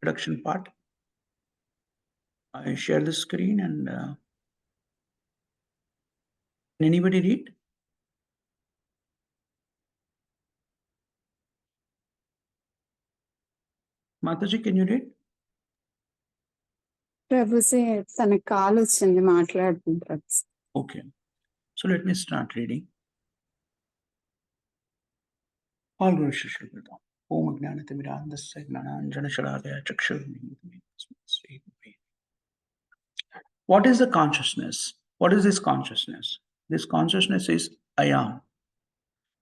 introduction part. I share the screen and can anybody read? Mataji, can you read? Prabhuji తన call వచ్చింది మాట్లాడుతుంటారు. Okay. So let me start reading. All Guru Shri Prabhupada. Om Ajnanatimirandasya Gnananjana Shalakaya Chakshurunmilitam Tasmai. What is the consciousness? What is this consciousness? This consciousness is I am.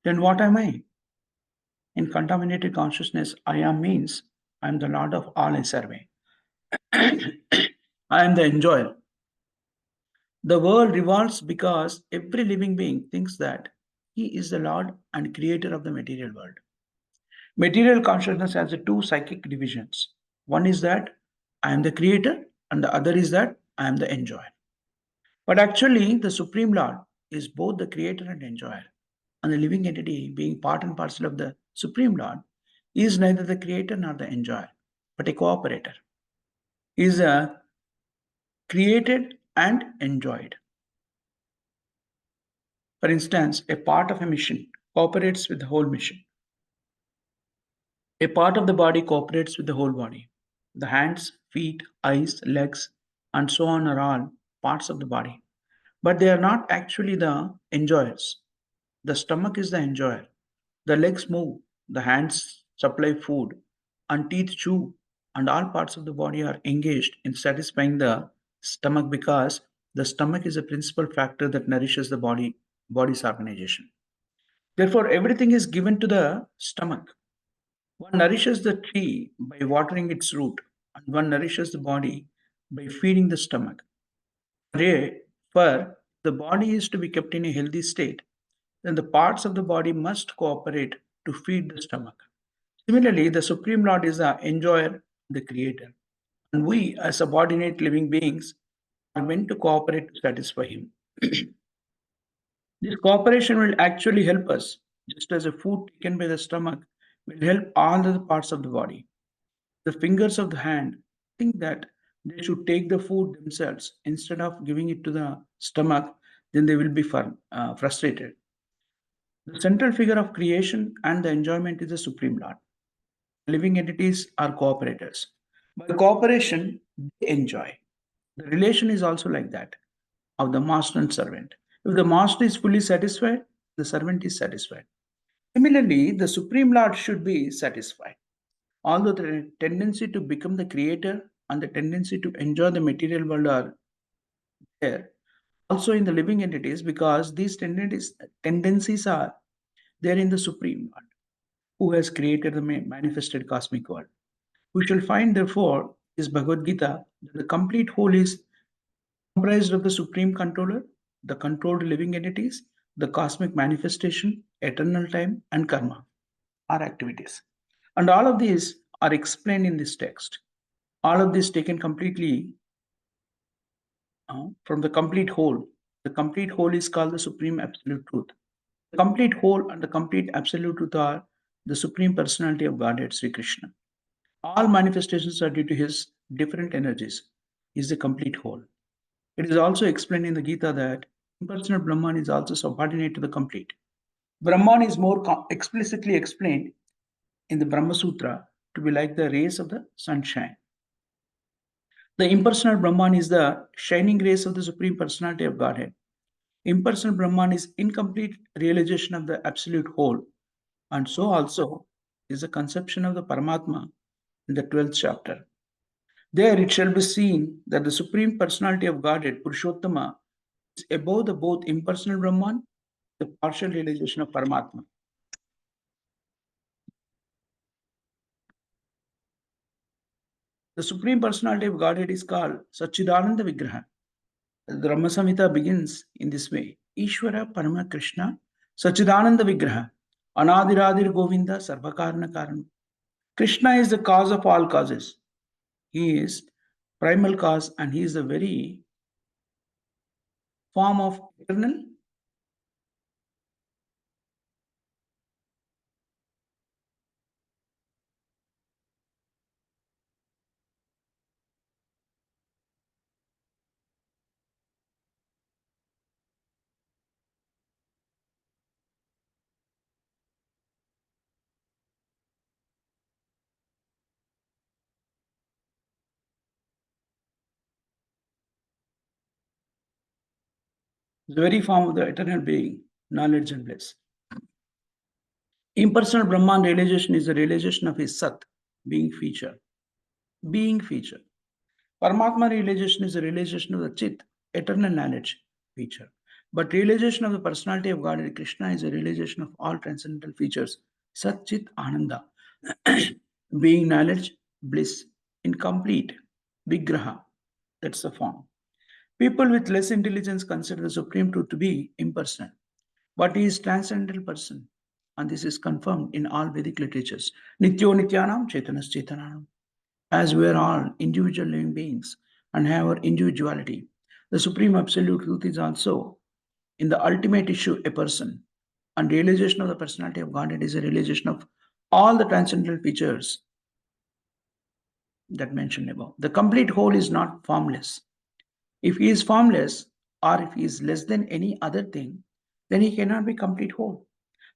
Then what am I? In contaminated consciousness, I am means I am the Lord of all I serve. I am the enjoyer. The world revolves because every living being thinks that he is the Lord and creator of the material world. Material consciousness has two psychic divisions. One is that I am the creator, and the other is that I am the enjoyer. But actually, the Supreme Lord is both the creator and enjoyer. And the living entity, being part and parcel of the Supreme Lord, is neither the creator nor the enjoyer, but a cooperator. He is created and enjoyed. For instance, a part of a mission cooperates with the whole mission. A part of the body cooperates with the whole body. The hands, feet, eyes, legs, and so on are all parts of the body. But they are not actually the enjoyers. The stomach is the enjoyer. The legs move, the hands supply food, and teeth chew, and all parts of the body are engaged in satisfying the stomach because the stomach is a principal factor that nourishes the body's organization. Therefore, everything is given to the stomach. One nourishes the tree by watering its root, and one nourishes the body by feeding the stomach. For the body is to be kept in a healthy state, then the parts of the body must cooperate to feed the stomach. Similarly, the Supreme Lord is the enjoyer, the creator, and we, as subordinate living beings, are meant to cooperate to satisfy Him. This cooperation will actually help us, just as a food taken by the stomach will help all the parts of the body. The fingers of the hand think that they should take the food themselves instead of giving it to the stomach, then they will be frustrated. The central figure of creation and the enjoyment is the Supreme Lord. Living entities are cooperators. By cooperation, they enjoy. The relation is also like that of the master and servant. If the master is fully satisfied, the servant is satisfied. Similarly, the Supreme Lord should be satisfied. Although the tendency to become the creator and the tendency to enjoy the material world are there, also in the living entities, because these tendencies are there in the Supreme Lord, who has created the manifested cosmic world. We shall find, therefore, is Bhagavad Gita that the complete whole is comprised of the Supreme Controller, the controlled living entities, the cosmic manifestation, eternal time, and karma, are activities. And all of these are explained in this text. All of this taken completely from the complete whole. The complete whole is called the Supreme Absolute Truth. The complete whole and the complete Absolute Truth are the Supreme Personality of Godhead, Sri Krishna. All manifestations are due to his different energies. He is the complete whole. It is also explained in the Gita that impersonal Brahman is also subordinate to the complete. Brahman is more explicitly explained in the Brahma Sutra to be like the rays of the sunshine. The impersonal Brahman is the shining rays of the Supreme Personality of Godhead. Impersonal Brahman is incomplete realization of the absolute whole, and so also is the conception of the Paramatma in the 12th chapter. There it shall be seen that the Supreme Personality of Godhead, Purushottama, is above the both impersonal Brahman, the partial realization of Paramatma. The Supreme Personality of Godhead is called Satchidananda Vigraha. The Brahma Samhita begins in this way. Ishvara Parama Krishna Satchidananda Vigraha Anadiradir Govinda Sarvakarana Karana. Krishna is the cause of all causes. He is primal cause and he is the very form of eternal the very form of the eternal being, knowledge and bliss. Impersonal Brahman realization is the realization of his Sat, being feature. Being feature. Paramatma realization is the realization of the Chit, eternal knowledge, feature. But realization of the personality of God, Krishna, is a realization of all transcendental features, Sat Chit Ananda, being knowledge, bliss, incomplete, Vigraha. That's the form. People with less intelligence consider the supreme truth to be impersonal, but he is transcendental person, and this is confirmed in all Vedic literatures. Nityo Nityanam Chaitanas Chaitananam. As we are all individual living beings and have our individuality, the supreme absolute truth is also, in the ultimate issue, a person. And realization of the personality of Godhead is a realization of all the transcendental features that mentioned above. The complete whole is not formless. If he is formless, or if he is less than any other thing, then he cannot be complete whole.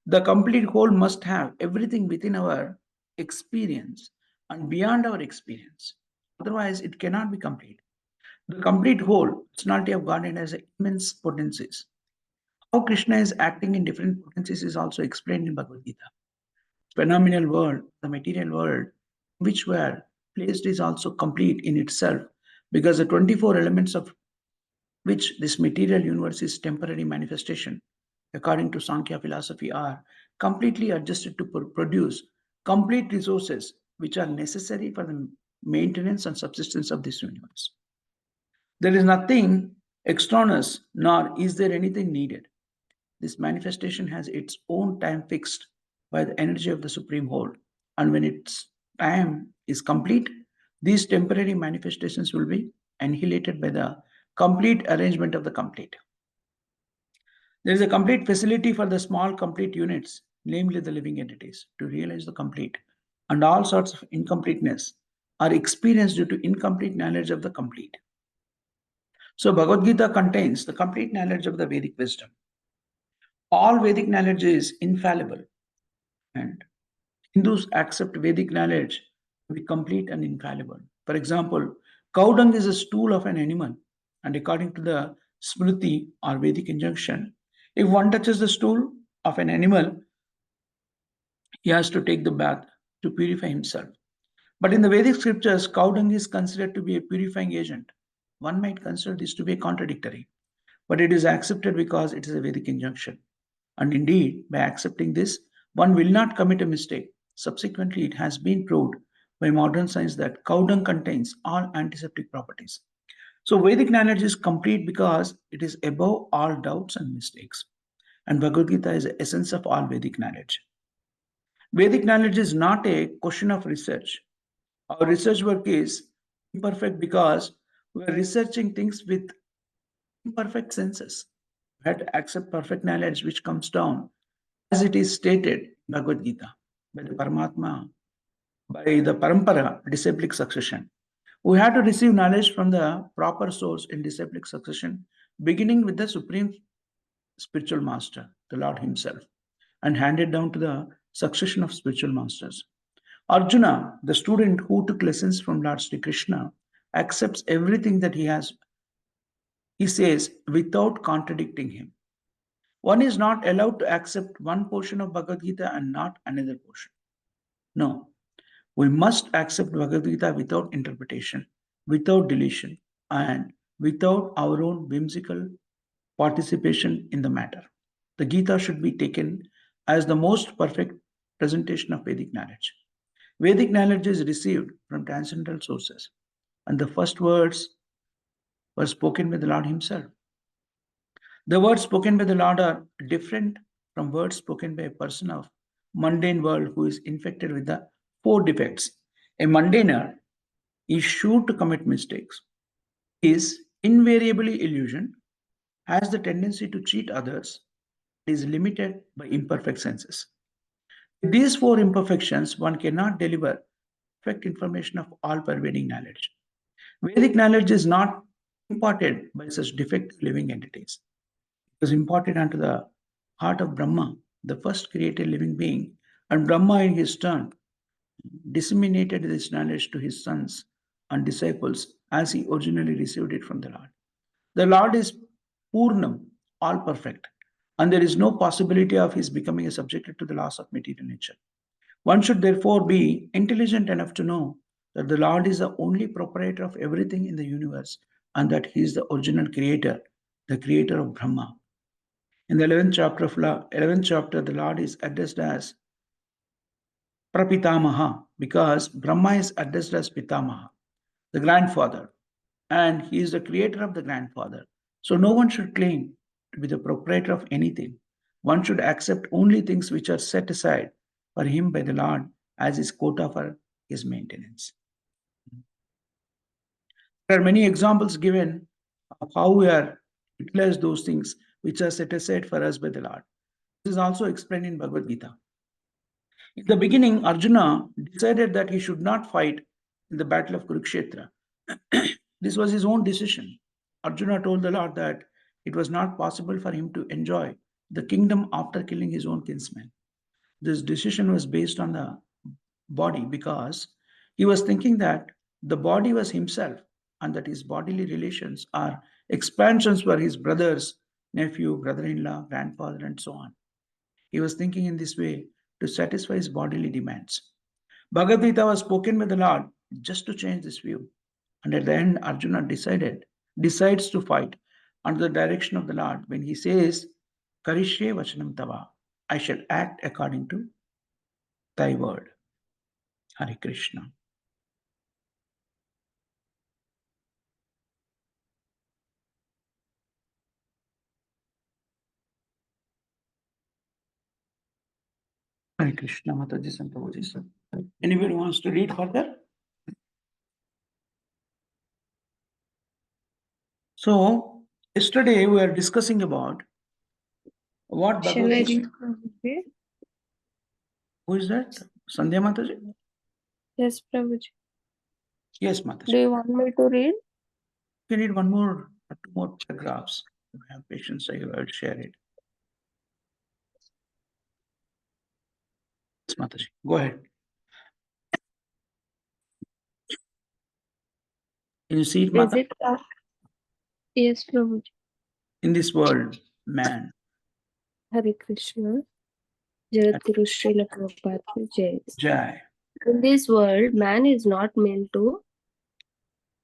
The complete whole must have everything within our experience and beyond our experience. Otherwise, it cannot be complete. The complete whole, personality of Godhead, has immense potencies. How Krishna is acting in different potencies is also explained in Bhagavad Gita. Phenomenal world, the material world, which we are placed, is also complete in itself, because the 24 elements of which this material universe is temporary manifestation, according to Sankhya philosophy, are completely adjusted to produce complete resources which are necessary for the maintenance and subsistence of this universe. There is nothing extraneous, nor is there anything needed. This manifestation has its own time fixed by the energy of the Supreme Whole, and when its time is complete, these temporary manifestations will be annihilated by the complete arrangement of the complete. There is a complete facility for the small complete units, namely the living entities, to realize the complete, and all sorts of incompleteness are experienced due to incomplete knowledge of the complete. So Bhagavad Gita contains the complete knowledge of the Vedic wisdom. All Vedic knowledge is infallible, and Hindus accept Vedic knowledge to be complete and infallible. For example, cow dung is a stool of an animal, and according to the Smriti or Vedic injunction, if one touches the stool of an animal, he has to take the bath to purify himself. But in the Vedic scriptures, cow dung is considered to be a purifying agent. One might consider this to be contradictory, but it is accepted because it is a Vedic injunction. And indeed, by accepting this, one will not commit a mistake. Subsequently, it has been proved by modern science that cow dung contains all antiseptic properties. So Vedic knowledge is complete because it is above all doubts and mistakes. And Bhagavad Gita is the essence of all Vedic knowledge. Vedic knowledge is not a question of research. Our research work is imperfect because we are researching things with imperfect senses. We have to accept perfect knowledge which comes down as it is stated in Bhagavad Gita by the Paramatma, by the Parampara, disciplic succession. We have to receive knowledge from the proper source in disciplic succession, beginning with the Supreme Spiritual Master, the Lord Himself, and handed down to the succession of spiritual masters. Arjuna, the student who took lessons from Lord Sri Krishna, accepts everything that he says without contradicting him. One is not allowed to accept one portion of Bhagavad Gita and not another portion. No, we must accept Bhagavad Gita without interpretation, without deletion, and without our own whimsical participation in the matter. The Gita should be taken as the most perfect presentation of Vedic knowledge. Vedic knowledge is received from transcendental sources, and the first words were spoken by the Lord Himself. The words spoken by the Lord are different from words spoken by a person of mundane world who is infected with the four defects. A mundaner is sure to commit mistakes, is invariably illusion, has the tendency to cheat others, is limited by imperfect senses. With these four imperfections, one cannot deliver perfect information of all pervading knowledge. Vedic knowledge is not imparted by such defective living entities. It was imparted unto the heart of Brahma, the first created living being, and Brahma in his turn disseminated this knowledge to his sons and disciples as he originally received it from the Lord. The Lord is Purnam, all perfect, and there is no possibility of his becoming a subject to the laws of material nature. One should therefore be intelligent enough to know that the Lord is the only proprietor of everything in the universe and that he is the original creator, the creator of Brahma. In the 11th chapter, the Lord is addressed as Prapitamaha because Brahma is addressed as Pitamaha, the grandfather, and he is the creator of the grandfather. So no one should claim to be the proprietor of anything. One should accept only things which are set aside for him by the Lord as his quota for his maintenance. There are many examples given of how we are utilize those things which are set aside for us by the Lord. This is also explained in Bhagavad Gita. In the beginning, Arjuna decided that he should not fight in the battle of Kurukshetra. This was his own decision. Arjuna told the Lord that it was not possible for him to enjoy the kingdom after killing his own kinsman. This decision was based on the body because he was thinking that the body was himself and that his bodily relations are expansions for his brothers, nephew, brother-in-law, grandfather, and so on. He was thinking in this way to satisfy his bodily demands. Bhagavad Gita was spoken by the Lord just to change this view. And at the end, Arjuna decides to fight under the direction of the Lord when he says, Karishye Vachanam Tava, I shall act according to thy word. Hare Krishna. Hare Krishna, Mataji and Prabhuji. Anybody wants to read further? So, yesterday we were discussing about what Shall I Bhagavad Gita. read? Who is that? Sandhya Mataji? Yes, Prabhuji. Yes, Mataji. Do you want me to read? You need one more, two more paragraphs. If you have patience, I will share it. Yes, Mataji. Go ahead. Can you see it, Is Mata? it? Yes, Prabhuji. In this world, man. Hare Krishna. Jagadguru Srila Prabhupada ki Jai. Jai. In this world, man is not meant to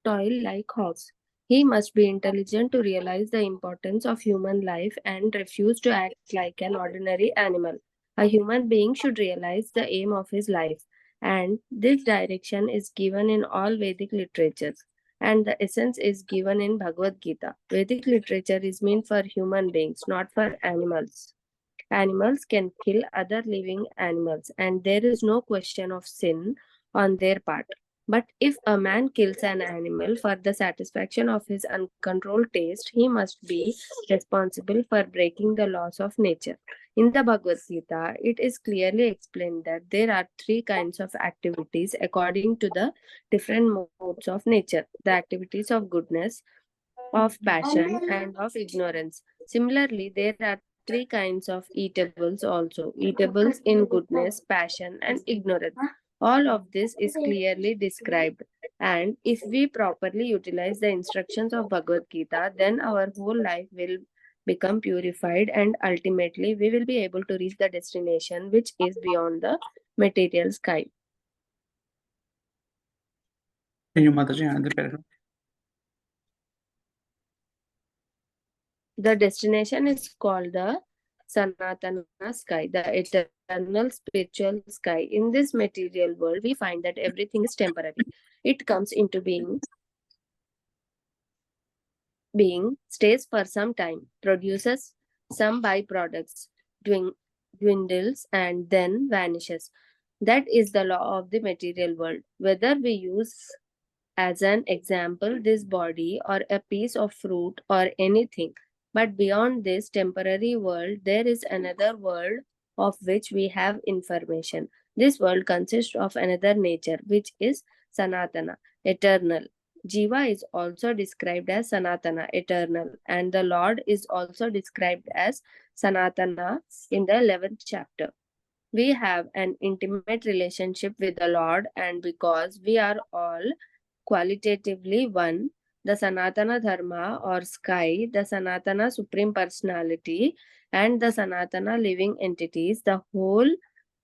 toil like hogs. He must be intelligent to realize the importance of human life and refuse to act like an ordinary animal. A human being should realize the aim of his life, and this direction is given in all Vedic literatures, and the essence is given in Bhagavad Gita. Vedic literature is meant for human beings, not for animals. Animals can kill other living animals, and there is no question of sin on their part. But if a man kills an animal for the satisfaction of his uncontrolled taste, he must be responsible for breaking the laws of nature. In the Bhagavad Gita, it is clearly explained that there are three kinds of activities according to the different modes of nature: the activities of goodness, of passion, and of ignorance. Similarly, there are three kinds of eatables also: eatables in goodness, passion, and ignorance. All of this is clearly described, and if we properly utilize the instructions of Bhagavad Gita, then our whole life will become purified, and ultimately we will be able to reach the destination which is beyond the material sky. Can you, Mataji, another paragraph? The destination is called the Sanatana sky, the eternal spiritual sky. In this material world, we find that everything is temporary. It comes into being, stays for some time, produces some byproducts, dwindles, and then vanishes. That is the law of the material world. Whether we use as an example this body or a piece of fruit or anything, but beyond this temporary world, there is another world of which we have information. This world consists of another nature, which is Sanatana, eternal. Jiva is also described as Sanatana, eternal, and the Lord is also described as Sanatana in the 11th chapter. We have an intimate relationship with the Lord, and because we are all qualitatively one, the Sanatana Dharma or sky, the Sanatana Supreme Personality, and the Sanatana living entities. The whole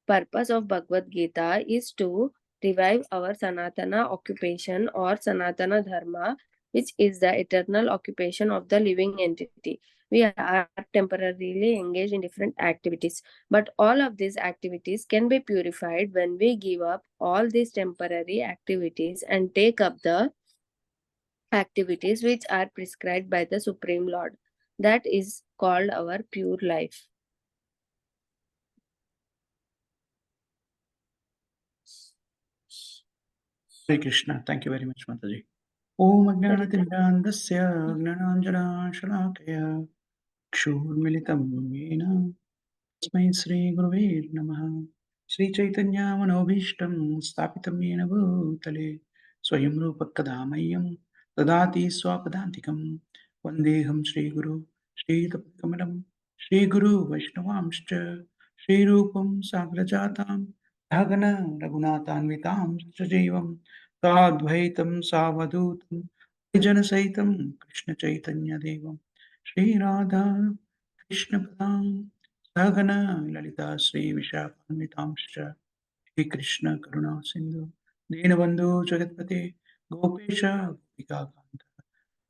purpose of Bhagavad Gita is to revive our Sanatana occupation or Sanatana Dharma, which is the eternal occupation of the living entity. We are temporarily engaged in different activities, but all of these activities can be purified when we give up all these temporary activities and take up the activities which are prescribed by the Supreme Lord. That is called our pure life. Hare Krishna. Thank you very much, Mataji. Om Ajnanatirandasya Gnananjana Shalakaya Kshurmilitam Yena Tasmai Sri Gurave Namaha Sri Chaitanya Manobhishtam Stapitam Yena Bhutale Swayam Rupa Kadamayam Dadati Swapadantikam Vandeham Sri Guru Sri Tapakamalam Sri Guru Vaishnavamscha Sri Rupam Sagrajatam Dhagana Raghunathanvitam Sajivam Tadvaitam Savadutam Vijanasahitam Krishna Chaitanya Devam Sri Radha Krishna Padam Sagana Lalita Sri Vishakamitamscha Sri Krishna Karuna Sindhu Dinabandhu Jagatpate Gopesha Gopika Kanta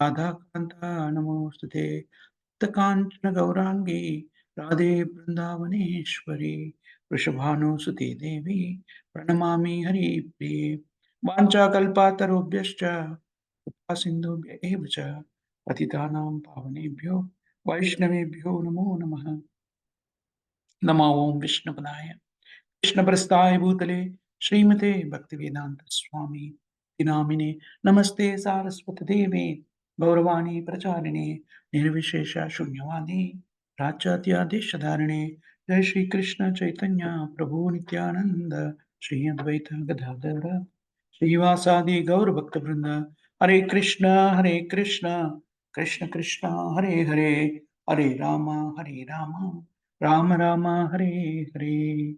Radha Kanta Namostute Takanchana Gaurangi Radhe Vrindavaneshwari Vrishabhanu Sute Devi Pranamami Hari Priye Vancha Kalpatarubhyascha Sindhubhya Evacha Patitanam Pavanebhyo Vaishnavebhyo Namo Namaha Namo Om Vishnupadaya Krishna Prasthaya Bhutale Srimate Bhaktivedanta Swamy Dinamine Namaste Saraswati Devi Gauravani Pracharine Nirvishesha Shunyavadi Rajatya Deshadharine Jai Shri Krishna Chaitanya Prabhu Nityananda Shri Advaita Gadadhara Srivasadi Gaur Bhakta Vrinda Hare Krishna Krishna Krishna Hare Hare Hare Rama Rama Rama Hare Hare.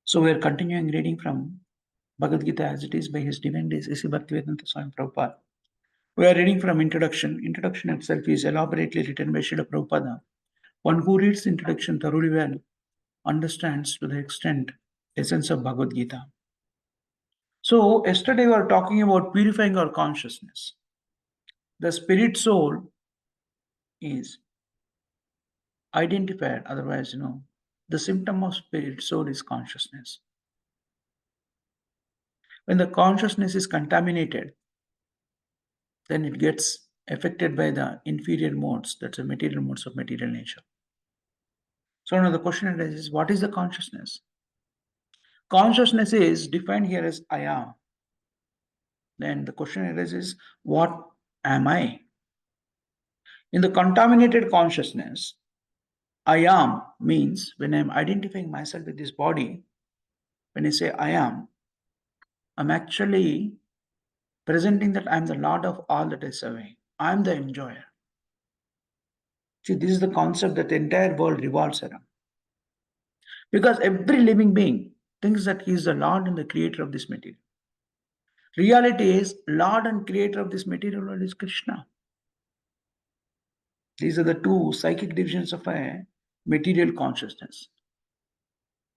So we are continuing reading from Bhagavad Gita as it is by His Divine Grace A.C. Bhaktivedanta Swami Prabhupada. We are reading from introduction. Introduction itself is elaborately written by Srila Prabhupada. One who reads the introduction thoroughly well understands to the extent essence of Bhagavad Gita. So yesterday we were talking about purifying our consciousness. The spirit soul is identified, otherwise, the symptom of spirit soul is consciousness. When the consciousness is contaminated, then it gets affected by the inferior modes, that's the material modes of material nature. So now the question arises, what is the consciousness? Consciousness is defined here as I am. Then the question arises, what am I? In the contaminated consciousness, I am means when I'm identifying myself with this body, when I say I am, I'm actually presenting that I'm the Lord of all that is serving. I'm the enjoyer. See, this is the concept that the entire world revolves around. Because every living being thinks that he is the Lord and the creator of this material. Reality is, Lord and creator of this material world is Krishna. These are the two psychic divisions of a material consciousness.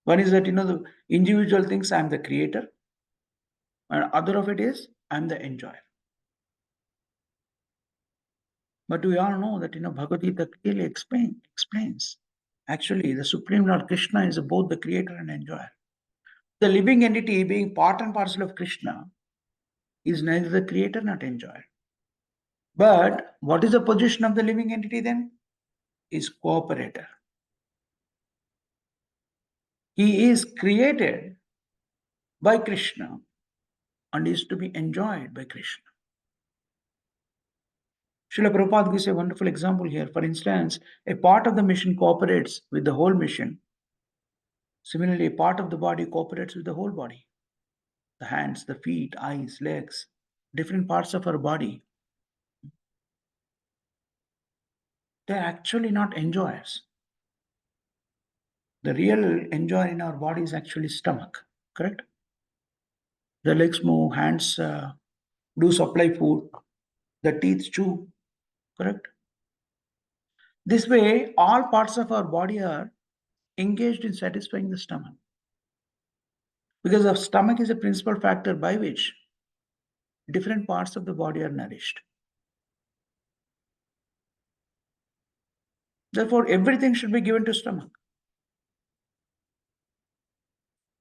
One is that, the individual thinks I am the creator, and other of it is I am the enjoyer. But we all know that, Bhagavad Gita clearly explains. Actually, the Supreme Lord Krishna is both the creator and enjoyer. The living entity being part and parcel of Krishna is neither the creator nor enjoyer. But what is the position of the living entity then? Is cooperator. He is created by Krishna and is to be enjoyed by Krishna. Srila Prabhupada gives a wonderful example here. For instance, a part of the mission cooperates with the whole mission. Similarly, a part of the body cooperates with the whole body. The hands, the feet, eyes, legs, different parts of our body. They're actually not enjoyers. The real enjoyer in our body is actually stomach, correct? The legs move, hands do supply food, the teeth chew, correct? This way, all parts of our body are engaged in satisfying the stomach. Because the stomach is a principal factor by which different parts of the body are nourished. Therefore, everything should be given to stomach.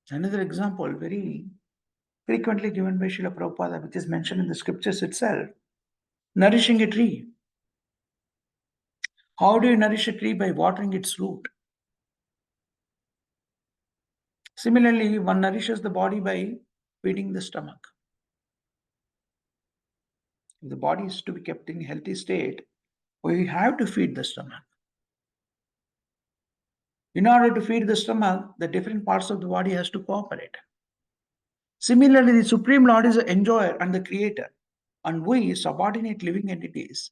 Another example, very frequently given by Srila Prabhupada, which is mentioned in the scriptures itself, nourishing a tree. How do you nourish a tree? By watering its root. Similarly, one nourishes the body by feeding the stomach. If the body is to be kept in a healthy state, we have to feed the stomach. In order to feed the stomach, the different parts of the body has to cooperate. Similarly, the Supreme Lord is the enjoyer and the creator, and we, subordinate living entities,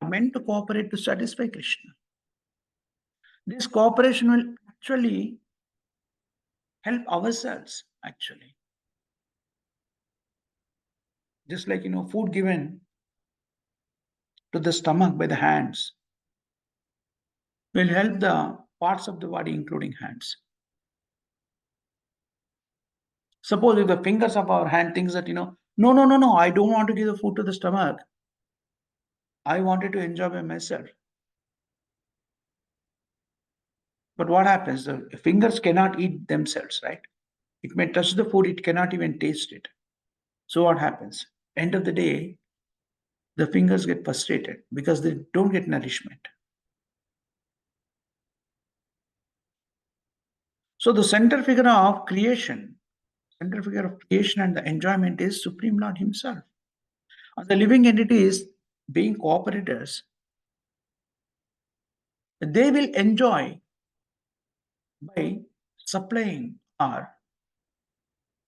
are meant to cooperate to satisfy Krishna. This cooperation will actually help ourselves, actually. Just like, food given to the stomach by the hands will help the parts of the body, including hands. Suppose if the fingers of our hand thinks that, no, I don't want to give the food to the stomach. I wanted to enjoy by myself. But what happens? The fingers cannot eat themselves, right? It may touch the food, it cannot even taste it. So what happens? End of the day, the fingers get frustrated because they don't get nourishment. So the center figure of creation and the enjoyment is Supreme Lord Himself. And the living entities, being cooperators, they will enjoy by supplying or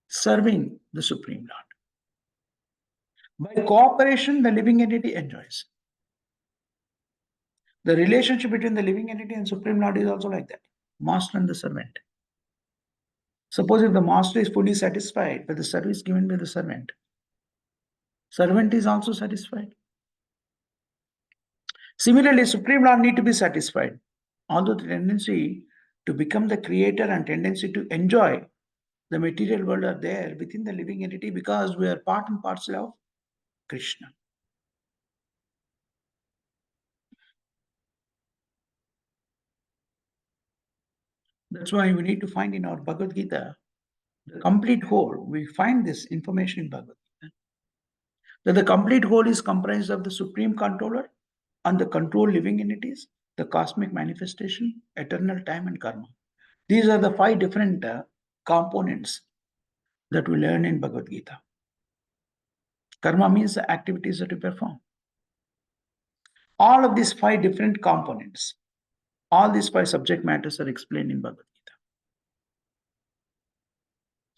serving the Supreme Lord. By cooperation, the living entity enjoys. The relationship between the living entity and Supreme Lord is also like that, master and the servant. Suppose if the master is fully satisfied by the service given by the servant, servant is also satisfied. Similarly, Supreme Lord need to be satisfied. Although the tendency to become the creator and tendency to enjoy the material world are there within the living entity because we are part and parcel of Krishna. That's why we need to find in our Bhagavad Gita the complete whole. We find this information in Bhagavad Gita. That the complete whole is comprised of the Supreme Controller and the controlled living entities, the cosmic manifestation, eternal time and karma. These are the 5 different components that we learn in Bhagavad Gita. Karma means the activities that we perform. All of these 5 different components, all these 5 subject matters are explained in Bhagavad Gita.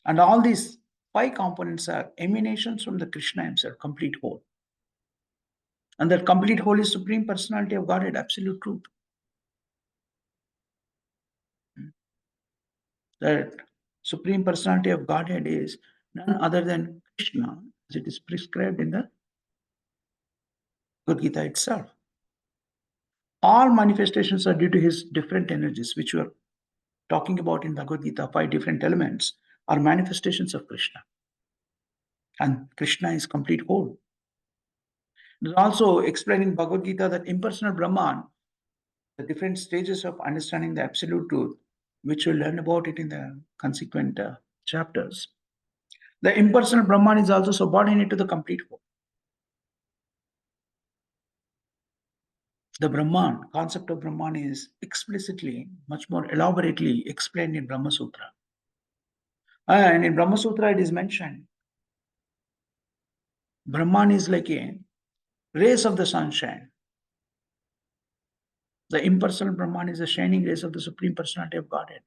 And all these 5 components are emanations from the Krishna Himself, complete whole. And that complete whole is Supreme Personality of Godhead, absolute truth. That Supreme Personality of Godhead is none other than Krishna, as it is prescribed in the Bhagavad Gita itself. All manifestations are due to His different energies, which we are talking about in Bhagavad Gita. 5 different elements are manifestations of Krishna. And Krishna is complete whole. There's also explained in Bhagavad Gita that impersonal Brahman, the different stages of understanding the absolute truth, which we'll learn about it in the consequent chapters. The impersonal Brahman is also subordinate to the complete whole. The Brahman, concept of Brahman is explicitly, much more elaborately explained in Brahma Sutra. And in Brahma Sutra it is mentioned, Brahman is like a rays of the sunshine. The impersonal Brahman is the shining rays of the Supreme Personality of Godhead.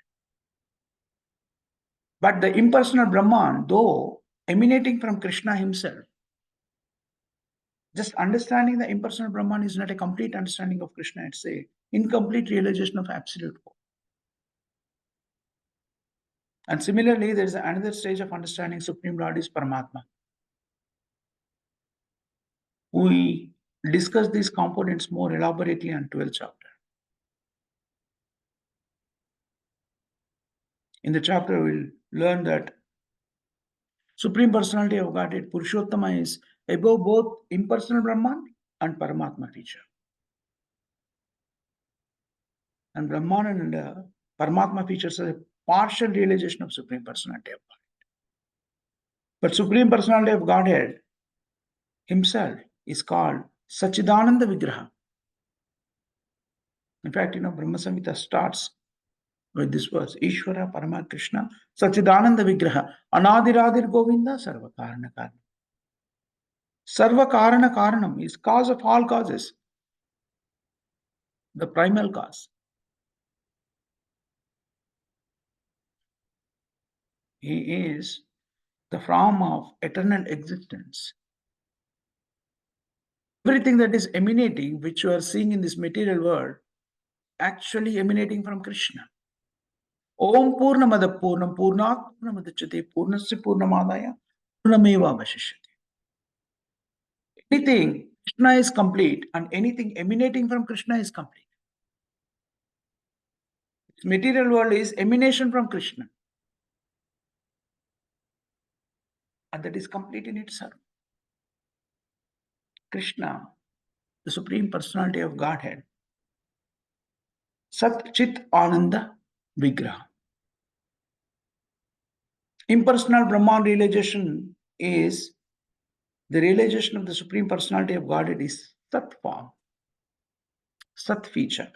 But the impersonal Brahman, though emanating from Krishna Himself, just understanding the impersonal Brahman is not a complete understanding of Krishna. It's a incomplete realization of absolute whole. And similarly, there is another stage of understanding Supreme Lord is Paramatma. We discuss these components more elaborately in 12th chapter. In the chapter, we'll learn that Supreme Personality of Godhead, Purushottama, is above both impersonal Brahman and Paramatma feature. And Brahman and Paramatma features are a partial realization of Supreme Personality of Godhead. But Supreme Personality of Godhead himself is called Sachidananda Vigraha. In fact, Brahma Samhita starts with this verse, Ishvara Parama Krishna Sachidananda Vigraha Anadiradir Govinda Sarva Karana Karana. Sarva Karana Karanam is cause of all causes, the primal cause. He is the form of eternal existence. Everything that is emanating, which you are seeing in this material world, actually emanating from Krishna. Om Purnamada Purnam Purnat Purnamadachate Purnasya Purnamadaya Purnameva Vashishyate. Anything Krishna is complete, and anything emanating from Krishna is complete. This material world is emanation from Krishna, and that is complete in itself. Krishna, the Supreme Personality of Godhead, Sat Chit Ananda Vigraha. Impersonal Brahman realization is the realization of the Supreme Personality of Godhead is Sat form, Sat feature.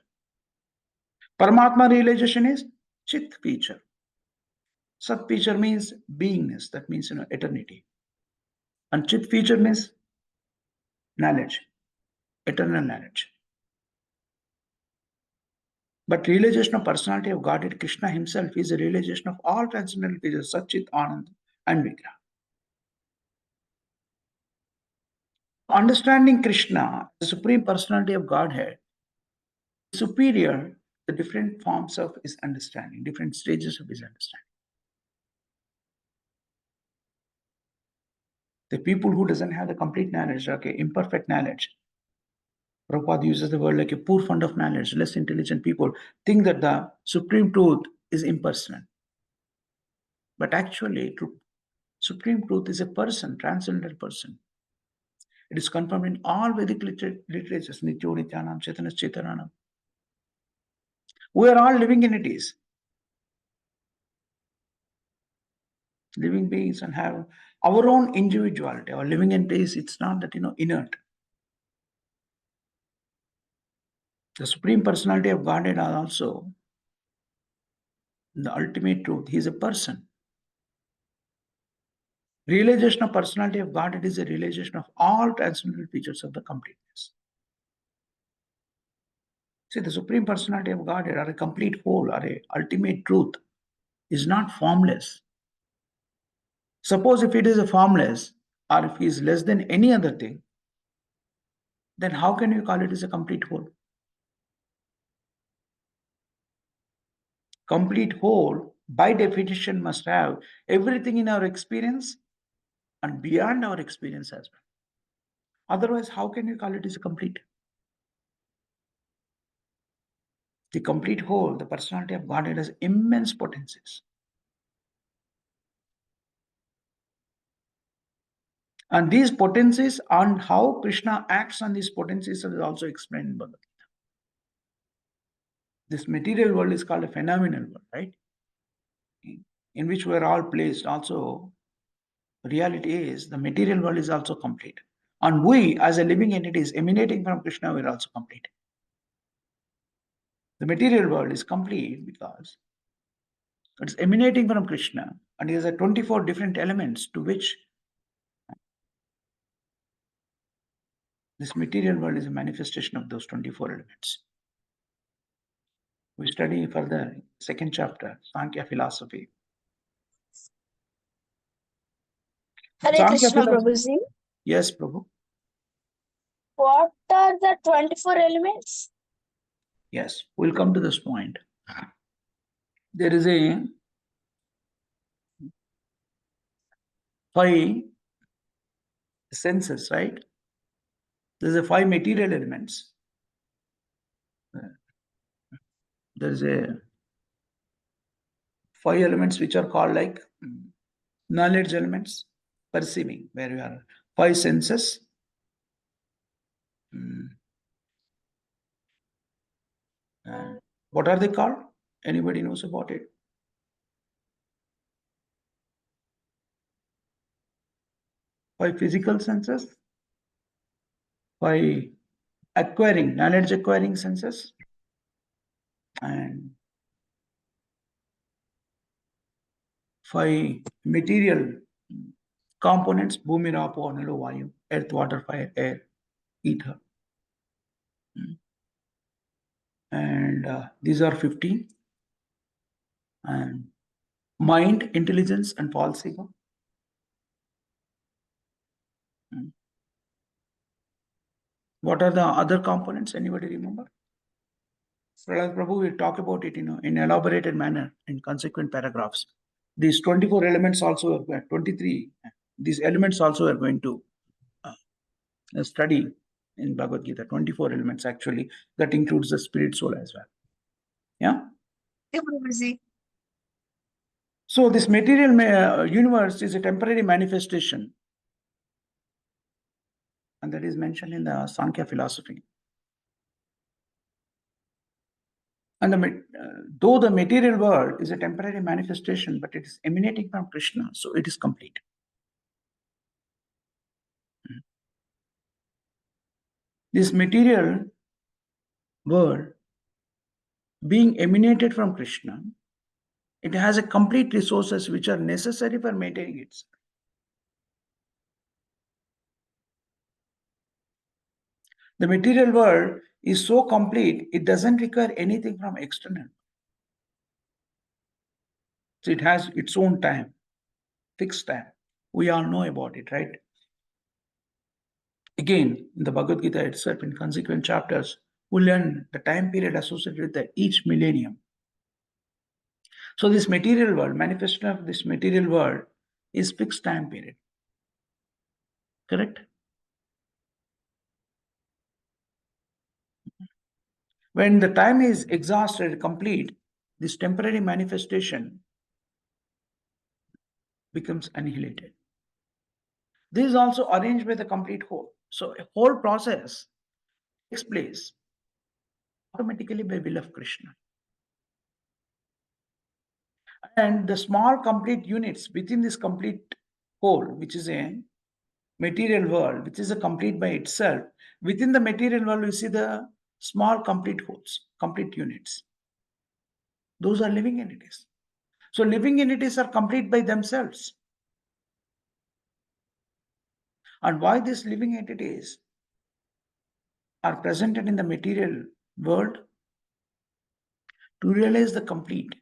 Paramatma realization is Chit feature. Sat feature means beingness, that means eternity. And Chit feature means knowledge, eternal knowledge. But realization of personality of Godhead, Krishna himself, is a realization of all transcendental features, Sat Chit Anand and Vigraha. Understanding Krishna, the Supreme Personality of Godhead, is superior to the different forms of his understanding, different stages of his understanding. The people who doesn't have the complete knowledge, imperfect knowledge, Prabhupada uses the word like a poor fund of knowledge, less intelligent people think that the supreme truth is impersonal. But actually, supreme truth is a person, transcendental person. It is confirmed in all Vedic literatures, Nityo Nityanam, Chaitanya Chaitananam. We are all living entities, living beings, and have our own individuality. Our living entities, it's not that, inert. The Supreme Personality of Godhead are also the ultimate truth. He is a person. Realization of personality of Godhead is a realization of all transcendental features of the completeness. See, the Supreme Personality of Godhead, or a complete whole, or a ultimate truth, is not formless. Suppose if it is a formless, or if it is less than any other thing, then how can you call it as a complete whole? Complete whole, by definition, must have everything in our experience and beyond our experience as well. Otherwise, how can you call it as a complete? The complete whole, the personality of Godhead, has immense potencies. And these potencies and how Krishna acts on these potencies is also explained in Bhagavad Gita. This material world is called a phenomenal world, right? In which we are all placed. Also, reality is the material world is also complete. And we, as a living entities emanating from Krishna, we are also complete. The material world is complete because it's emanating from Krishna, and it has 24 different elements to which this material world is a manifestation of those 24 elements. We study further, second chapter, Sankhya philosophy. Hare Sankhya Krishna philosophy. Prabhuji. Yes, Prabhu. What are the 24 elements? Yes, we'll come to this point. There is a 5 senses, right? There's a 5 material elements. There's a 5 elements which are called like knowledge elements, perceiving, where you are 5 senses. And what are they called? Anybody knows about it? 5 physical senses, 5 acquiring, knowledge acquiring senses, and 5 material components, Bhumi, Rapo, Analo, Vayu, earth, water, fire, air, ether. And these are 15. And mind, intelligence, and false ego. What are the other components? Anybody remember? Srila Prabhu will talk about it, in elaborated manner in consequent paragraphs. These 24 elements also are 23. These elements also are going to study in Bhagavad Gita. 24 elements actually. That includes the spirit soul as well. Yeah. So this material universe is a temporary manifestation, and that is mentioned in the Sankhya philosophy. And though the material world is a temporary manifestation, but it is emanating from Krishna, so it is complete. This material world being emanated from Krishna, it has a complete resources which are necessary for maintaining it. The material world is so complete, it doesn't require anything from external. So it has its own time, fixed time. We all know about it, right? Again, in the Bhagavad Gita itself, in consequent chapters, we learn the time period associated with each millennium. So this material world, manifestation of this material world is fixed time period. Correct? When the time is exhausted, complete, this temporary manifestation becomes annihilated. This is also arranged by the complete whole. So a whole process takes place automatically by will of Krishna. And the small complete units within this complete whole, which is a material world, which is a complete by itself, within the material world, we see the small complete wholes, complete units. Those are living entities. So living entities are complete by themselves. And why these living entities are presented in the material world? To realize the complete,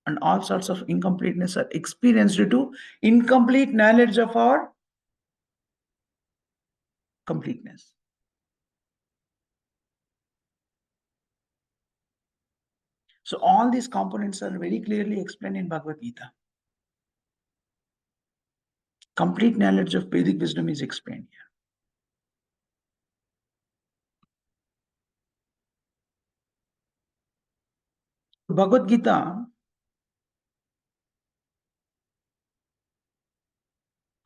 and all sorts of incompleteness are experienced due to incomplete knowledge of our completeness. So all these components are very clearly explained in Bhagavad Gita. Complete knowledge of Vedic wisdom is explained here. Bhagavad Gita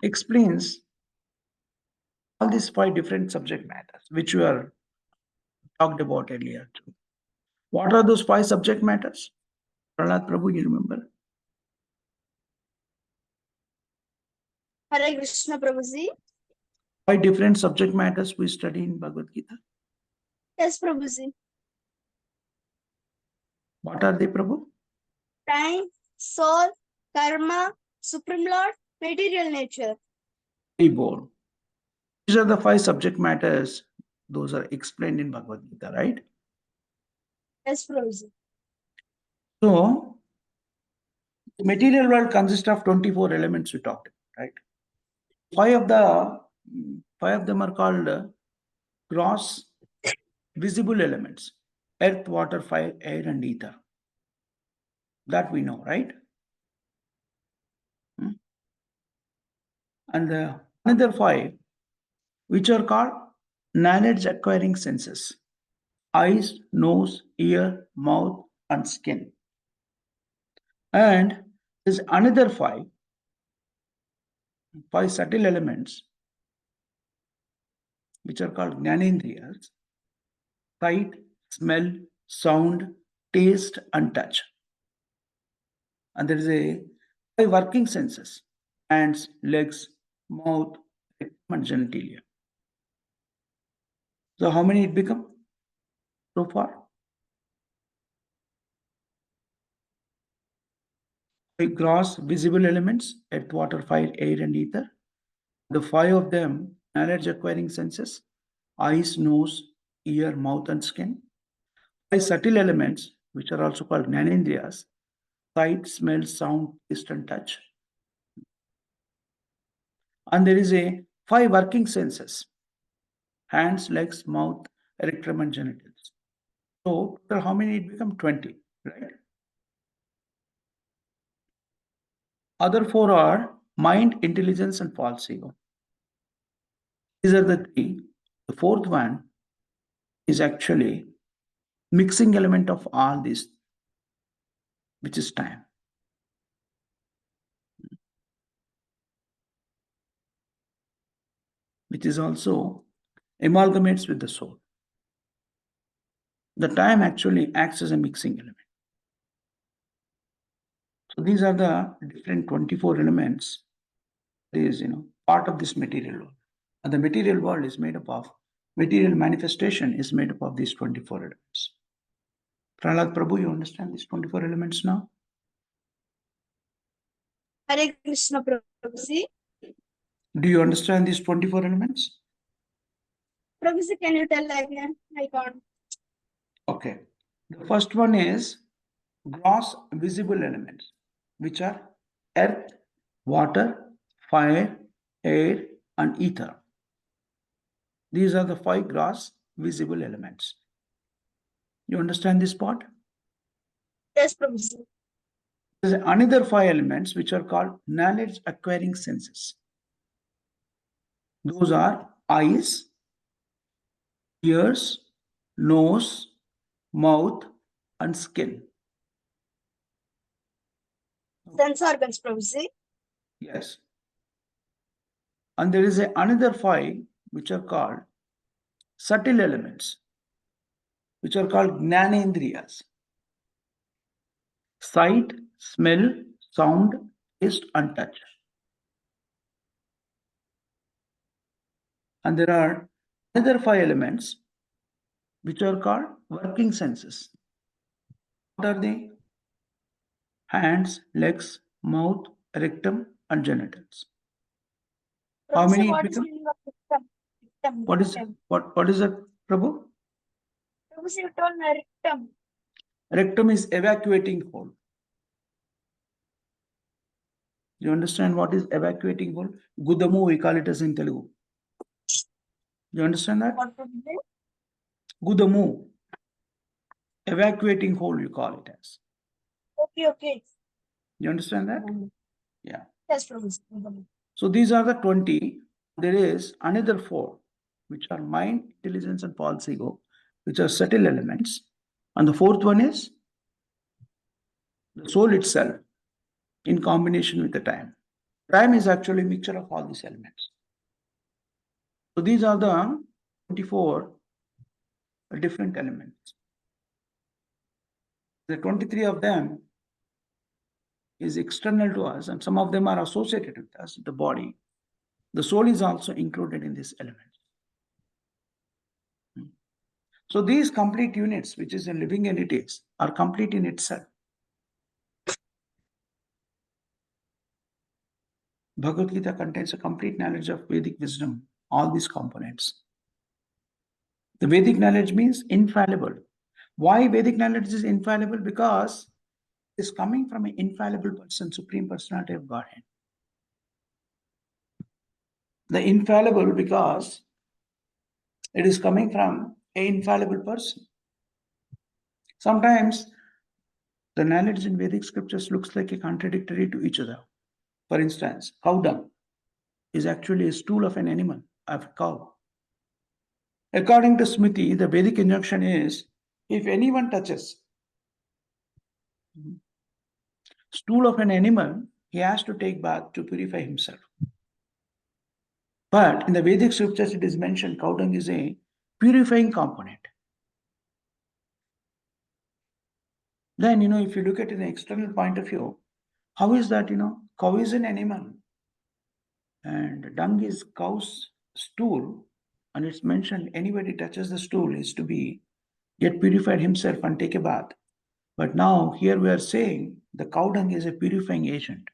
explains all these 5 different subject matters, which we are talked about earlier too. What are those 5 subject matters? Prahlad Prabhu, you remember? Hare Krishna Prabhuji. 5 different subject matters we study in Bhagavad Gita. Yes, Prabhuji. What are they, Prabhu? Time, soul, karma, Supreme Lord, material nature. Bowl. These are the 5 subject matters. Those are explained in Bhagavad Gita, right? Yes, Prabhuji. So, the material world consists of 24 elements we talked about, right? 5 of them are called gross visible elements: earth, water, fire, air, and ether. That we know, right? And the another 5, which are called knowledge acquiring senses: eyes, nose, ear, mouth, and skin. And there's another five subtle elements which are called Jnanendriyas: sight, smell, sound, taste, and touch. And there is a five working senses: hands, legs, mouth, and genitalia. So how many it become so far? Five gross visible elements: earth, water, fire, air, and ether. The five of them knowledge acquiring senses: eyes, nose, ear, mouth, and skin. Five subtle elements, which are also called Jnanendriyas: sight, smell, sound, taste, and touch. And there is a five working senses: hands, legs, mouth, rectum, and genitals. So total how many it become? 20, right? Other four are mind, intelligence, and false ego. These are the three. The fourth one is actually mixing element of all these, which is time. Which is also amalgamates with the soul. The time actually acts as a mixing element. So these are the different 24 elements. It is, part of this material world. And the material world is made up of, material manifestation is made up of these 24 elements. Prahlad Prabhu, you understand these 24 elements now? Hare Krishna Prabhuji. Do you understand these 24 elements? Prabhuji, can you tell again? I can't. Okay. The first one is gross visible elements, which are earth, water, fire, air, and ether. These are the five gross visible elements. You understand this part? Yes, Prabhuji. There is another five elements which are called knowledge acquiring senses. Those are eyes, ears, nose, mouth, and skin. Sense organs, Prabhuji. Yes. And there is another five which are called subtle elements, which are called Jnanendriyas: sight, smell, sound, taste, and touch. And there are other five elements which are called working senses. What are they? Hands, legs, mouth, rectum, and genitals. How Prabhuji, many it what is become? meaning of rectum? Rectum, What is rectum. what is that, Prabhu? Prabhuji, you told me rectum. Rectum is evacuating hole. You understand what is evacuating hole? Gudamu, we call it as in Telugu. You understand that? What Prabhuji? Gudamu. Evacuating hole, you call it as. Okay. You understand that? Yeah. Yes, Prabhuji. So these are the 20. There is another four, which are mind, intelligence, and false ego, which are subtle elements. And the fourth one is the soul itself in combination with the time. Time is actually a mixture of all these elements. So these are the 24 different elements. The 23 of them is external to us, and some of them are associated with us, the body. The soul is also included in this element. So these complete units, which is in living entities, are complete in itself. Bhagavad Gita contains a complete knowledge of Vedic wisdom, all these components. The Vedic knowledge means infallible. Why Vedic knowledge is infallible? Because it's coming from an infallible person, Supreme Personality of Godhead. The infallible because it is coming from an infallible person. Sometimes the knowledge in Vedic scriptures looks like a contradictory to each other. For instance, cow dung is actually a stool of an animal, of a cow. According to Smriti, the Vedic injunction is, if anyone touches stool of an animal, he has to take bath to purify himself. But in the Vedic scriptures, it is mentioned cow dung is a purifying component. Then, if you look at it in an external point of view, how is that, cow is an animal and dung is cow's stool, and it's mentioned anybody touches the stool is to be get purified himself and take a bath. But now here we are saying the cow dung is a purifying agent.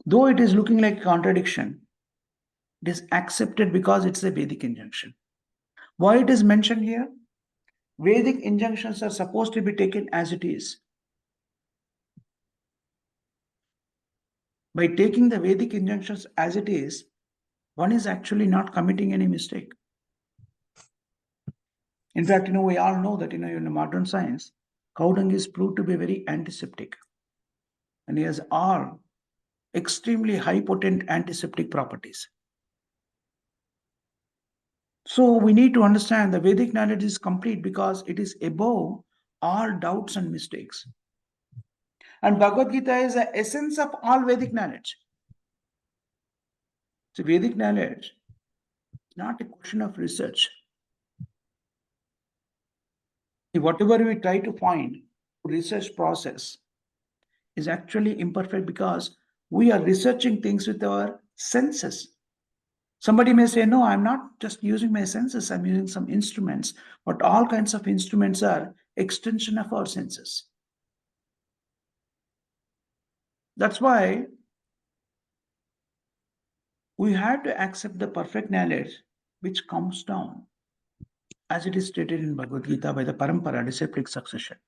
Though it is looking like a contradiction, it is accepted because it's a Vedic injunction. Why it is mentioned here? Vedic injunctions are supposed to be taken as it is. By taking the Vedic injunctions as it is, one is actually not committing any mistake. In fact, we all know that in modern science, cow dung is proved to be very antiseptic, and it has all extremely high potent antiseptic properties. So we need to understand the Vedic knowledge is complete because it is above all doubts and mistakes. And Bhagavad Gita is the essence of all Vedic knowledge. So Vedic knowledge is not a question of research. Whatever we try to find, research process is actually imperfect because we are researching things with our senses. Somebody may say, no, I'm not just using my senses, I'm using some instruments, but all kinds of instruments are extension of our senses. That's why we have to accept the perfect knowledge which comes down, as it is stated in Bhagavad Gita, by the parampara, disciplic succession.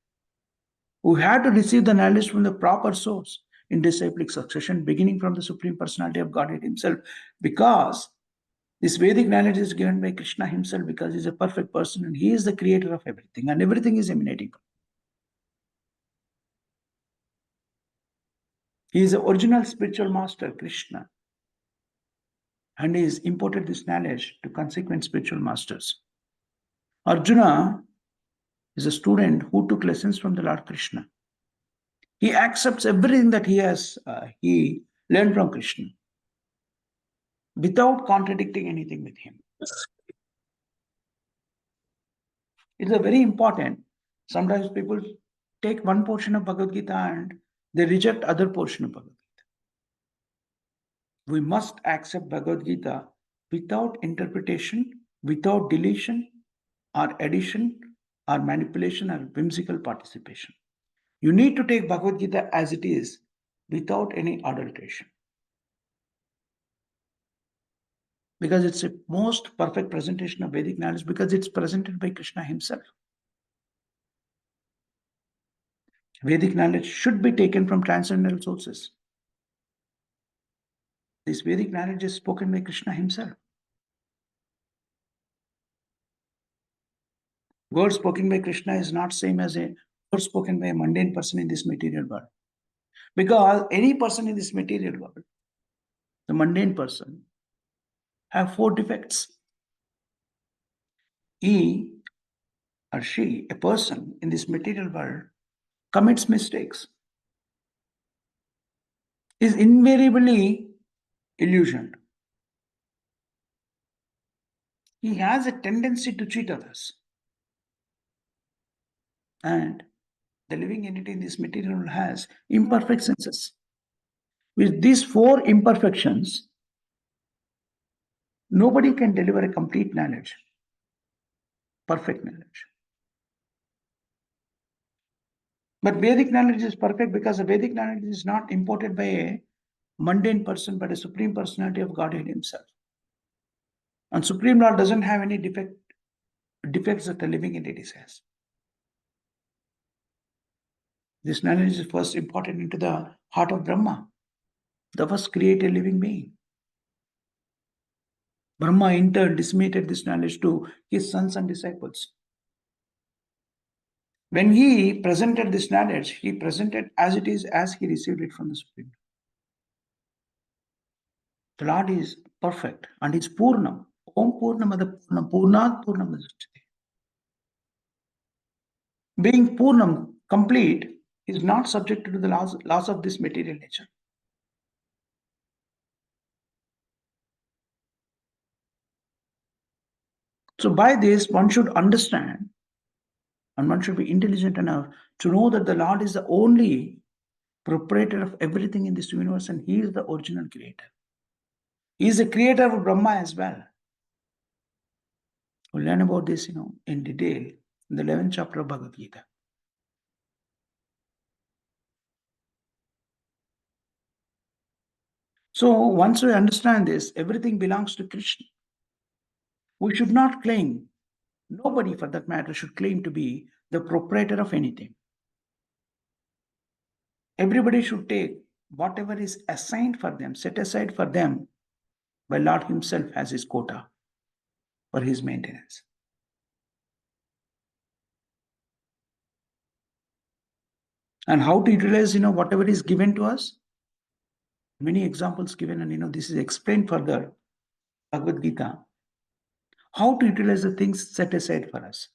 We have to receive the knowledge from the proper source in disciplic succession, beginning from the Supreme Personality of Godhead Himself, because this Vedic knowledge is given by Krishna Himself, because He is a perfect person and He is the creator of everything, and everything is emanating from Him. He is the original spiritual master, Krishna, and He has imported this knowledge to consequent spiritual masters. Arjuna is a student who took lessons from the Lord Krishna. He accepts everything that he learned from Krishna without contradicting anything with him. It's a very important. Sometimes people take one portion of Bhagavad Gita and they reject other portion of Bhagavad Gita. We must accept Bhagavad Gita without interpretation, without deletion or addition or manipulation or whimsical participation. You need to take Bhagavad Gita as it is without any adulteration. Because it's a most perfect presentation of Vedic knowledge, because it's presented by Krishna Himself. Vedic knowledge should be taken from transcendental sources. This Vedic knowledge is spoken by Krishna Himself. Word spoken by Krishna is not same as a word spoken by a mundane person in this material world. Because any person in this material world, the mundane person, have 4 defects. He or she, a person in this material world, commits mistakes, is invariably illusioned. He has a tendency to cheat others. And the living entity in this material world has imperfect senses. With these 4 imperfections, nobody can deliver a complete knowledge, perfect knowledge. But Vedic knowledge is perfect because the Vedic knowledge is not imported by a mundane person, but a Supreme Personality of Godhead Himself. And Supreme Lord doesn't have any defects that the living entities has. This knowledge is first imported into the heart of Brahma, the first created living being. Brahma in turn disseminated this knowledge to his sons and disciples. When he presented this knowledge, he presented as it is, as he received it from the Supreme. The Lord is perfect and is Purnam. Om Purnamada Purnam Purnat Purnamadachyate. Being Purnam, complete, is not subjected to the laws of this material nature. So by this, one should understand and one should be intelligent enough to know that the Lord is the only proprietor of everything in this universe and He is the original creator. He is the creator of Brahma as well. We'll learn about this, in detail in the 11th chapter of Bhagavad Gita. So once we understand this, everything belongs to Krishna. We should not claim, nobody for that matter should claim to be the proprietor of anything. Everybody should take whatever is assigned for them, set aside for them by Lord Himself as His quota for His maintenance. And how to utilize, whatever is given to us? Many examples given, and this is explained further, Bhagavad Gita. How to utilize the things set aside for us.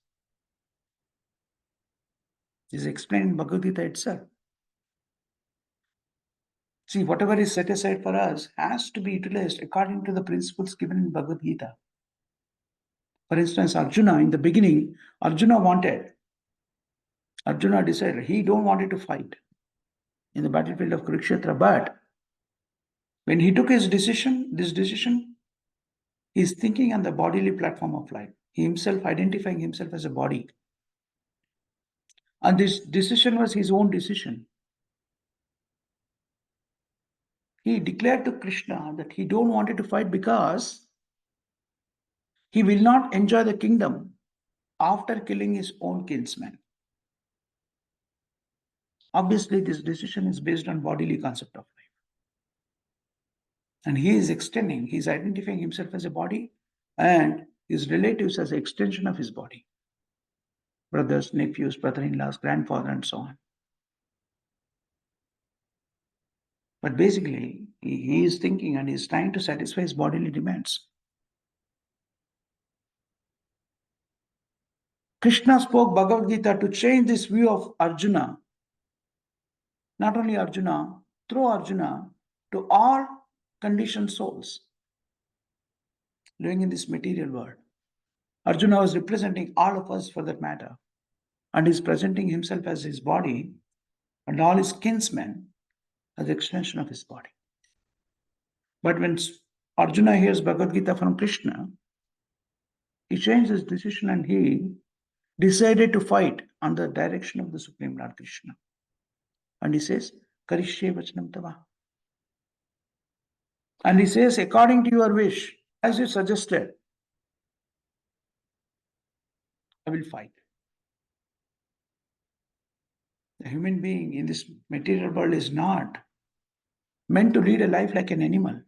This is explained in Bhagavad Gita itself. See, whatever is set aside for us has to be utilized according to the principles given in Bhagavad Gita. For instance, Arjuna, in the beginning, Arjuna decided he don't wanted to fight in the battlefield of Kurukshetra, but when he took this decision, he is thinking on the bodily platform of life. He himself identifying himself as a body. And this decision was his own decision. He declared to Krishna that he don't wanted to fight because he will not enjoy the kingdom after killing his own kinsman. Obviously, this decision is based on bodily concept of life. And he is identifying himself as a body and his relatives as an extension of his body. Brothers, nephews, brother-in-laws, grandfather, and so on. But basically, he is thinking and he is trying to satisfy his bodily demands. Krishna spoke Bhagavad Gita to change this view of Arjuna. Not only Arjuna, through Arjuna, to all conditioned souls living in this material world. Arjuna was representing all of us for that matter. And is presenting himself as his body and all his kinsmen as extension of his body. But when Arjuna hears Bhagavad Gita from Krishna, he changed his decision and he decided to fight on the direction of the Supreme Lord Krishna. And he says, Karishye vachanam tava. And he says, according to your wish, as you suggested, I will fight. The human being in this material world is not meant to lead a life like an animal.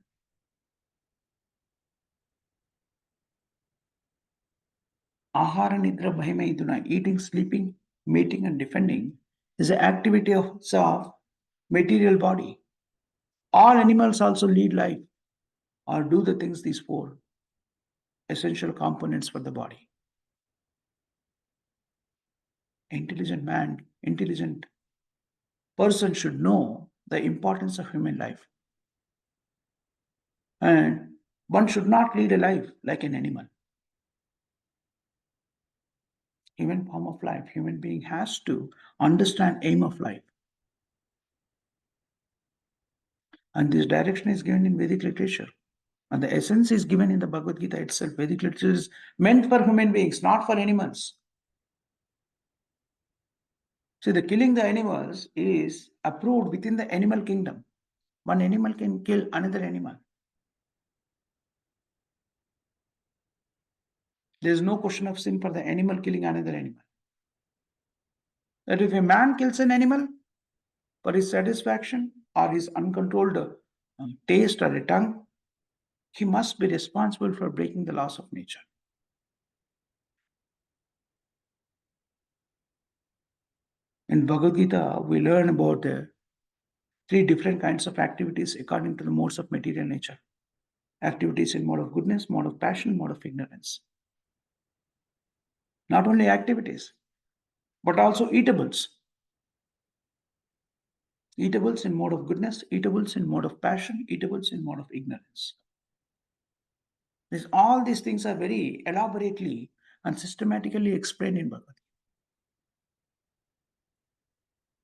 Ahara nidra bhayamaiduna, eating, sleeping, mating, and defending is the activity of material body. All animals also lead life or do the things, these four essential components for the body. Intelligent person should know the importance of human life. And one should not lead a life like an animal. Even form of life, human being has to understand aim of life. And this direction is given in Vedic literature. And the essence is given in the Bhagavad Gita itself. Vedic literature is meant for human beings, not for animals. See, the killing the animals is approved within the animal kingdom. One animal can kill another animal. There is no question of sin for the animal killing another animal. That if a man kills an animal for his satisfaction or his uncontrolled taste or a tongue, he must be responsible for breaking the laws of nature. In Bhagavad Gita, we learn about the three different kinds of activities according to the modes of material nature. activities in mode of goodness, mode of passion, mode of ignorance. Not only activities, but also eatables. Eatables in mode of goodness, eatables in mode of passion, eatables in mode of ignorance. All these things are very elaborately and systematically explained in Bhagavad.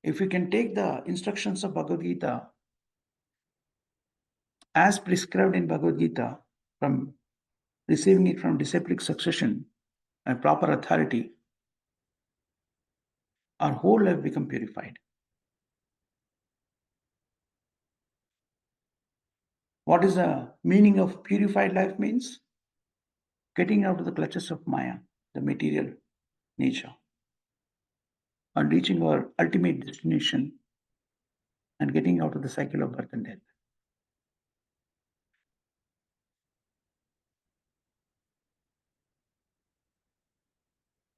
If we can take the instructions of Bhagavad Gita as prescribed in Bhagavad Gita, from receiving it from disciplic succession and proper authority, our whole life become purified. What is the meaning of purified life means? Getting out of the clutches of Maya, the material nature, and reaching our ultimate destination and getting out of the cycle of birth and death.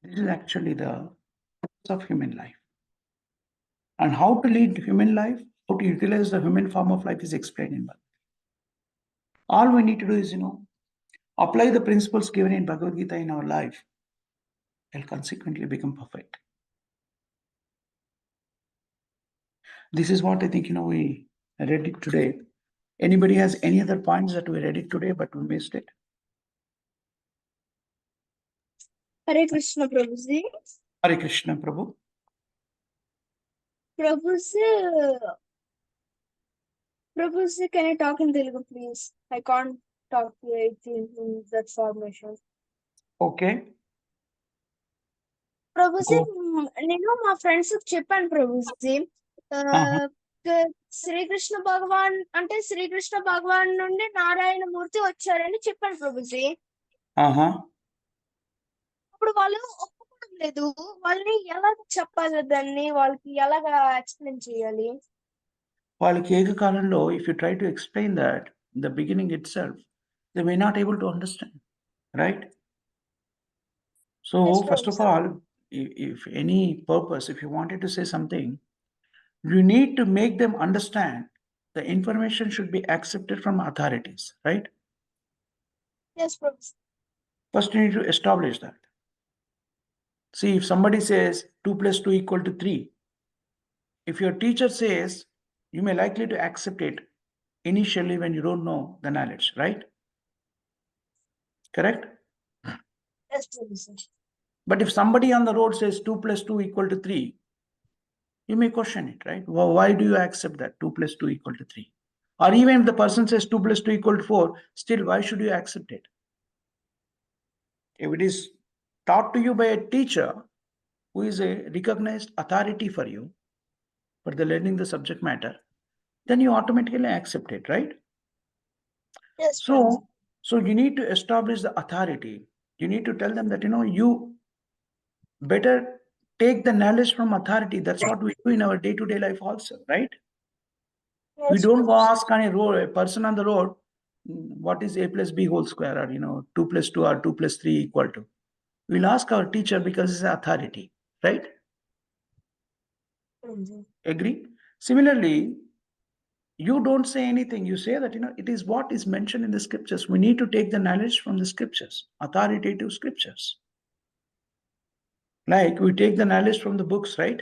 This is actually the purpose of human life. And how to lead human life, how to utilize the human form of life is explained in Bhagavad. All we need to do is, apply the principles given in Bhagavad Gita in our life, and consequently become perfect. This is what I think, we read it today. Anybody has any other points that we read it today, but we missed it? Hare Krishna Prabhuji. Hare Krishna, Prabhu. Prabhuji, can I talk in Telugu, please? I can't talk to it in that formation. Okay. Prabhuji Go. నేను మా friends చెప్పాను Prabhuji Uh-huh. Srikrishna భగవాన్ అంటే శ్రీకృష్ణ భగవాన్ నుండి నారాయణమూర్తి వచ్చారని చెప్పాను Prabhuji. Uh-huh. అప్పుడు వాళ్ళు ఒప్పుకోవడం లేదు. వాళ్ళని ఎలా చెప్పాలి, దాన్ని వాళ్ళకి ఎలాగా ఎక్స్ప్లెయిన్ చేయాలి? వాళ్ళకి ఏకకాలంలో, if you try to explain that in the beginning itself, they may not able to understand, right? So Yes, first of Prabhuji. all, if any purpose, if you wanted to say something, you need to make them understand the information should be accepted from authorities, right? Yes, Prabhuji. First you need to establish that. See, if somebody says 2 plus 2 equal to 3, if your teacher says, you may likely to accept it initially when you don't know the knowledge, right? Correct? Yes, Prabhuji. But if somebody on the road says 2 plus 2 equal to 3, you may question it, right? Well, why do you accept that 2 plus 2 equal to 3? Or even if the person says 2 plus 2 equal to 4, still why should you accept it? If it is taught to you by a teacher who is a recognized authority for you, for the learning the subject matter, then you automatically accept it, right? Yes, Prabhuji. So you need to establish the authority. You need to tell them that, you better take the knowledge from authority. That's what we do in our day-to-day life also, right? Yes, We don't go Prabhuji. ask on a person on the road, what is a plus b whole square, or 2 plus 2 or 2 plus 3 equal to. We'll ask our teacher because it's authority, right? Prabhuji. Agree? Similarly, you don't say anything. You say that, it is what is mentioned in the scriptures. We need to take the knowledge from the scriptures, authoritative scriptures. Like we take the knowledge from the books, right?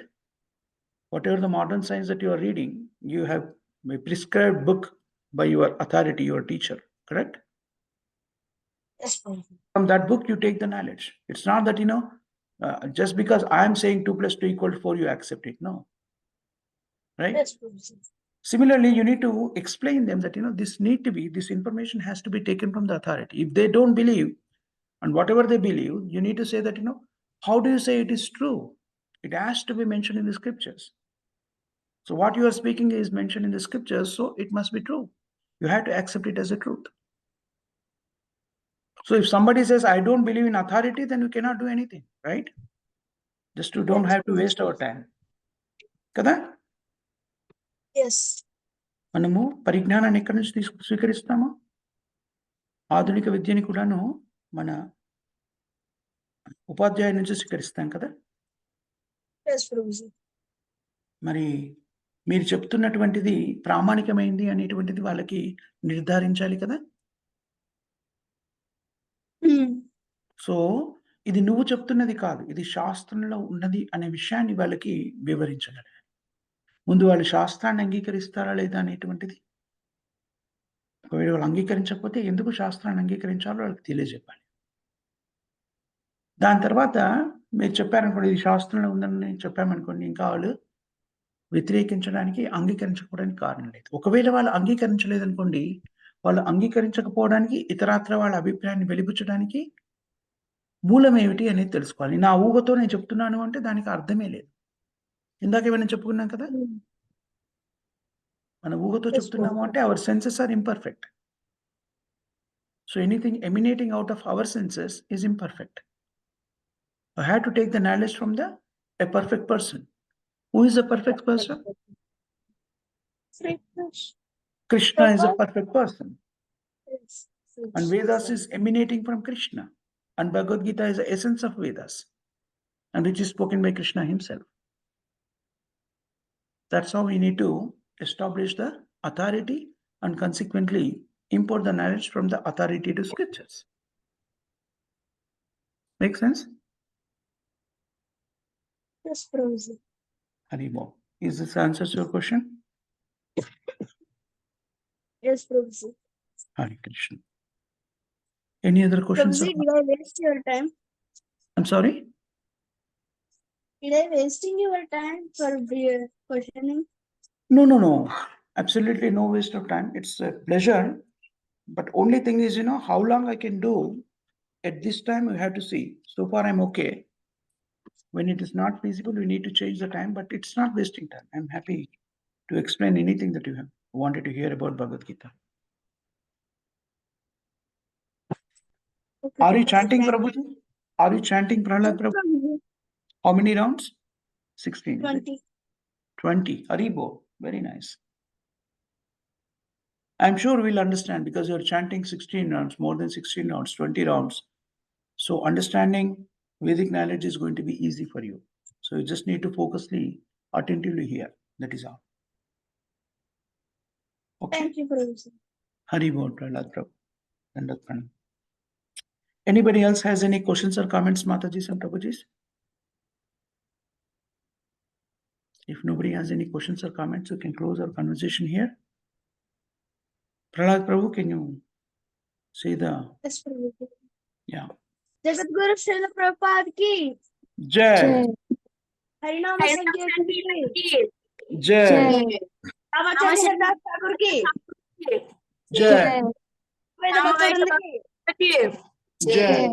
Whatever the modern science that you are reading, you have a prescribed book by your authority, your teacher, correct? Yes, Prabhuji. From that book, you take the knowledge. It's not that, just because I am saying 2 plus 2 equal to 4, you accept it. No. Right? Yes, Prabhuji. Similarly, you need to explain them that, this information has to be taken from the authority. If they don't believe, and whatever they believe, you need to say that, how do you say it is true? It has to be mentioned in the scriptures. So what you are speaking is mentioned in the scriptures, so it must be true. You have to accept it as a truth. So if somebody says, I don't believe in authority, then you cannot do anything, right? Just to don't have to waste our time. Kada? Yes. మనము పరిజ్ఞానాన్ని ఎక్కడి నుంచి స్వీకరిస్తాము? ఆధునిక విద్యని కూడాను మన ఉపాధ్యాయుల నుంచి స్వీకరిస్తాం కదా. Yes, Prabhuji. మరి మీరు చెప్తున్నటువంటిది ప్రామాణికమైంది అనేటువంటిది వాళ్ళకి నిర్ధారించాలి కదా. సో ఇది నువ్వు చెప్తున్నది కాదు, ఇది శాస్త్రంలో ఉన్నది అనే విషయాన్ని వాళ్ళకి వివరించగలగాలి. ముందు వాళ్ళు శాస్త్రాన్ని అంగీకరిస్తారా లేదా అనేటువంటిది, ఒకవేళ వాళ్ళు అంగీకరించకపోతే ఎందుకు శాస్త్రాన్ని అంగీకరించాలో వాళ్ళకి తెలియజెప్పాలి. దాని తర్వాత మీరు చెప్పారనుకోండి, ఇది శాస్త్రంలో ఉందని చెప్పామనుకోండి, ఇంకా వాళ్ళు వ్యతిరేకించడానికి, అంగీకరించకపోవడానికి కారణం లేదు. ఒకవేళ వాళ్ళు అంగీకరించలేదనుకోండి, వాళ్ళు అంగీకరించకపోవడానికి ఇతరాత్ర వాళ్ళ అభిప్రాయాన్ని వెలిబుచ్చడానికి మూలం ఏమిటి అనేది తెలుసుకోవాలి. నా ఊహతో నేను చెప్తున్నాను అంటే దానికి అర్థమే లేదు. ఇందాక ఏమైనా చెప్పుకున్నాం కదా, మన ఊహతో చెప్తున్నాము అంటే our senses are imperfect. So anything emanating out of our senses is imperfect. I had to take the knowledge from a perfect person. Who is a perfect person? Sri Krishna. Krishna is a Prabhupada? perfect person. Yes. And Vedas is emanating from Krishna. And Bhagavad Gita is the essence of Vedas, and which is spoken by Krishna himself. That's how we need to establish the authority and consequently import the knowledge from the authority to scriptures. Make sense? Yes, Prabhuji. Haribol. Is this answers your question? Yes, Prabhuji. Hare Krishna. Any other questions? Prabhuji, did I waste your time? I'm sorry? Did I wasting your time for questioning? No. Absolutely no waste of time. It's a pleasure. But only thing is, how long I can do at this time, we have to see. So far, I'm okay. When it is not feasible, we need to change the time, but it's not wasting time. I'm happy to explain anything that you have wanted to hear about Bhagavad Gita. Okay, Are you Prabhuji, chanting, thank you. Prabhuji? Are you chanting, Prahlad Prabhu? Prabhuji, How many rounds? 16. is it? 20. 20. Haribo. Very nice. I'm sure we'll understand because you're chanting 16 rounds, more than 16 rounds, 20 rounds. So understanding Vedic knowledge is going to be easy for you. So you just need to focusly, attentively hear. That is all. Okay. Thank you, Prabhuji. Haribo, Prahlad Prabhu. Dandat Pranam. Anybody else has any questions or comments, Matajis and Prabhujis? If nobody has any questions or comments, we can close our conversation here. Prahlad Prabhu, can you say the, Yes, Prabhuji. yeah. Jagadguru Srila Prabhupada ki. Jai. Harinama Sankirtan ki. Jai. Ramachandra Das Thakur ki. Jai. Veda Bhakta ki. Jai.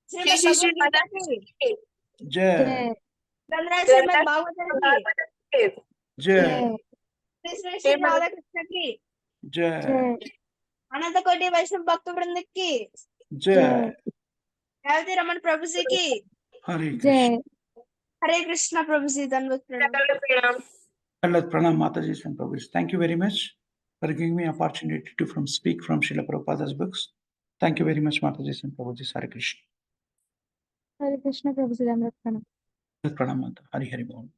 Srimad Bhagavad Gita ki. Jai. Gandhara Srimad Bhagavatam ki. Jai. Sri Radha Krishna ki. Jai. Ananta Koti Vaishnava Bhakta Vrinda ki. Jai. Revatiraman Prabhuji ki. Hare Krishna. Hare Krishna Prabhuji. Dandavat Pranam. Prahlad Pranam, Matajis and Prabhujis. Thank you very much for giving me opportunity to speak from Srila Prabhupada's books. Thank you very much, Matajis and Prabhujis. Hare Krishna. Hare Krishna Prabhuji. Dandavat Pranam. Pranam Mata. Hari Hari Bol.